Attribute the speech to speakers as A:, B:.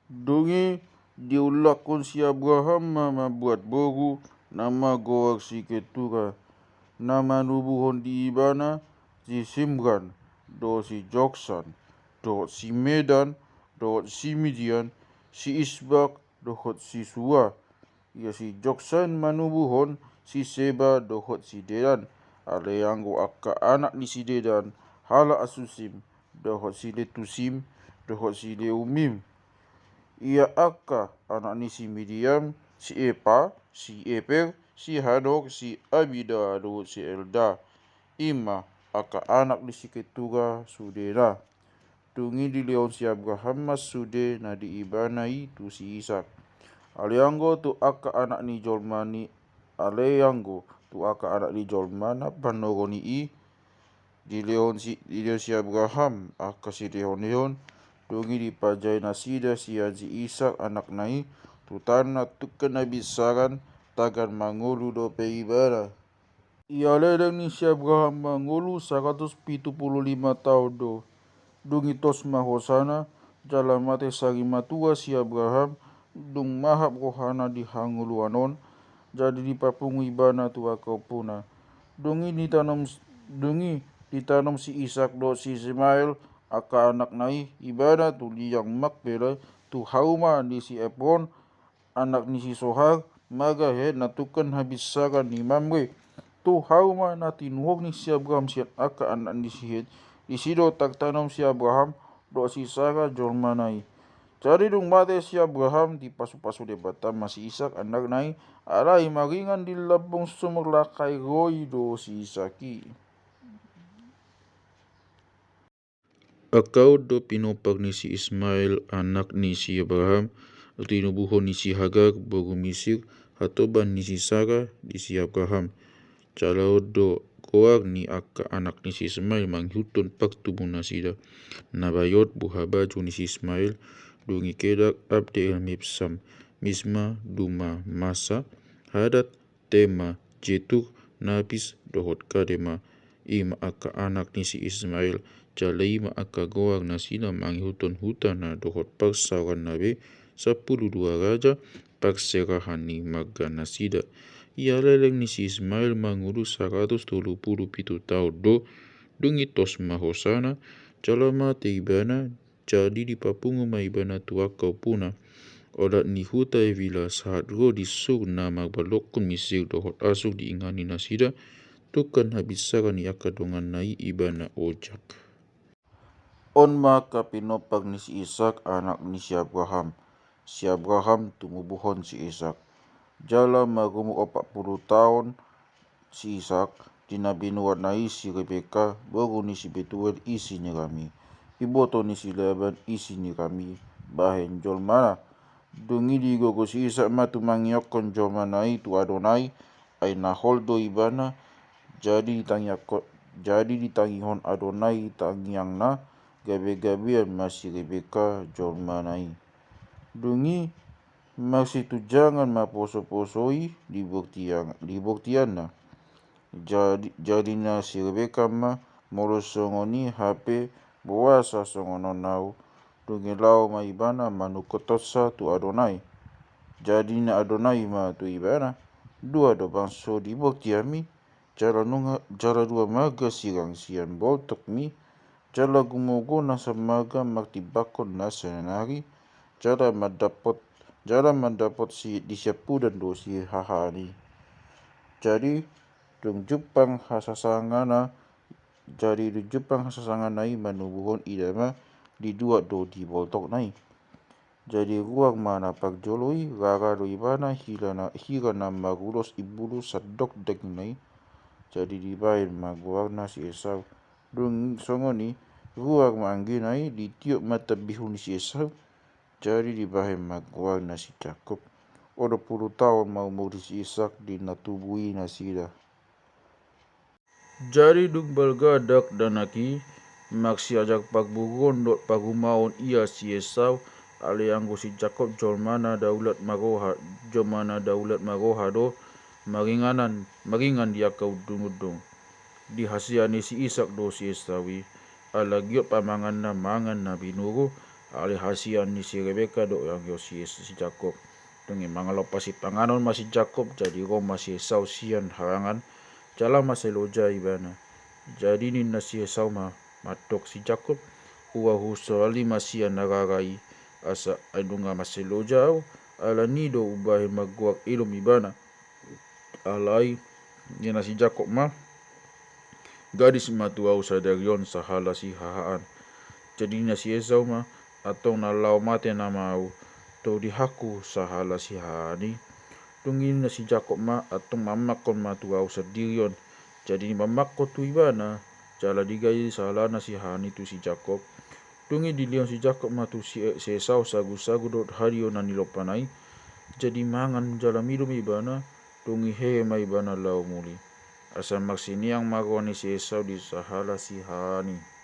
A: Donge diulakon si Abraham membuat boru nama goak si Ketura, nama nubuhon di Ibana si Simran, do si Joksan, do si Medan, do si Midian, si Isbak, dohot si Suwa, ia si Joksan manubuhon si Seba dohot si Dedan, aleanggo akka anak ni si Dedan, hala asusim, dohot si Letusim, dohot si Leumim. Ia akka anak ni si Midiam, si Epa, si Eper, si Hanok, si Abida, dohot si Elda. Ima akka anak ni si Ketura sudera. Tungi di leon si Abraham mas sude na di ibanai tu si Isak. Aleanggo tu akka anak ni Jolmani, aleanggo tu akka anak ni Jolmana panogoni di leon si Abraham akka si leon dongi di pajai nasida si Haji Isak anak nai tutana tukan nabi saran tagan mangulu do peibara. Ia ledeng ni si Abraham mangulu 175 tahun do. Dungi tos mahosana jalan mate sari matua si Abraham dung mahap rohana di hangulu anon jadi di papungu ibana tua kau puna. Dungi ditanam si Isak do si Ismail aka anak nai ibana tu liang makbela tu hauma ni si Epron anak ni si Sohar maga he natukan habis saran ni Mamre tu hauma na tinuhog ni si Abraham siat aka anak ni si Het isido taktanam si Abraham do si Sarah Jolmanai. Jadi dung mate si Abraham di pasu-pasu de batam masih Isak anak nai alai maringan di labong sumur lakai roi do si Isaki. Akau do pinopak ni si Ismail anak ni si Abraham tinubuhon ni si Hagar bogu Misir hatoban ni si Sarah di si Abraham. Calau do koak ni akka anak ni si Ismail manghutun paktubu nasida. Nabayot buha baju ni si Ismail dungi kedak abde el mipsam misma duma masa hadat tema jetuk nabis dohot kadema ima akka anak ni si Ismail jalaima akka goak nasina manghutun hutan na dohot paksawan nabe 12 raja pakserahan ni maga nasida. Ia leleng ni si Ismail mangurus 177 tahun do dungi tos mahosana jalama te ibana jadi di papungu maibana tua kau puna. Odat ni huta evila saat ro disuk na magbalokun misir dohot asuk diingani nasida tukan habis saran ni akadongan nai ibana ojak. On maka pinopak ni si Isak anak ni si Abraham. Si Abraham tumubuhon si Isak. Jala magumu 40 tahun si Isak dinabinuat na si Rebeka baru ni si Betuel isi ni kami. Iboto ni si Laban isi ni kami bahen Jolmana. Dungi di gogo si Isak matu mangiokon Jolmana itu Adonai ay naholdo ibana jadi ditangihon Adonai tangiang na gabe-gabean masih Rebeka Jolmanai. Dungi masih tujangan maposo-posoi dibuktian na. Jadi na si Rebeka ma molosongoni HP buasa songonon nau dungi lau ma ibana manukotosa tu Adonai. Jadi na Adonai ma tu ibana dua do bangso dibuktiami jala dua maga sirang sian boltok mi jala gumogo na samaga maktibakon na senari jala mandapot si disyapu dan dosi hahani. Jadi dung jupang hasasangana nai manubuhon idama di dua do di boltok nai. Jadi ruang mana pagjoloi rara do ibana hirana magulos ibulu sadok dek nai. Jadi dibain maguang nasi Esau dung songoni ruang maangginai ditiup mata bihun si Esau. Jadi dibahin maguang nasi Jakob. 20 tahun mau muri si Isak dinatubui nasida. Jadi dung balgadak danaki maksi ajak pagbugon dot pagumaon ia si Esau alianggo si Jakob Jomana daulat magoha do maringan dia kau dungudung. Dihasiani si Isak do si Esawi alagiot pamangan na mangan na binuro alihasian ni si Rebeka do yang yo si Jakob. Tungi mangalopa si panganon masih Jakob jadi ro masih Esau sian harangan jala masih loja ibana. Jadi ni nasi Esau matok si Jakob uwa husali masih nararai asa adunga masih loja ala ni do ubah maguak ilum ibana. Alai ni nasi Jakob gadis matuau sadarion sahala si hahaan. Jadi nasi Esau atau nalau mate na mau to dihaku sahala si hani tungin na si Jakob atong mamakon matuaw sa dirion jadi mamakot tu ibana jala digay sahala na si hani tu si Jakob tungi dilion si Jakob tu si Esau sagu-sagu dot harion na nilopanay jadi mangan jala midum ibana tungi hema ibana lau muli asa maksiniang magoni si Esau di sahala si hani.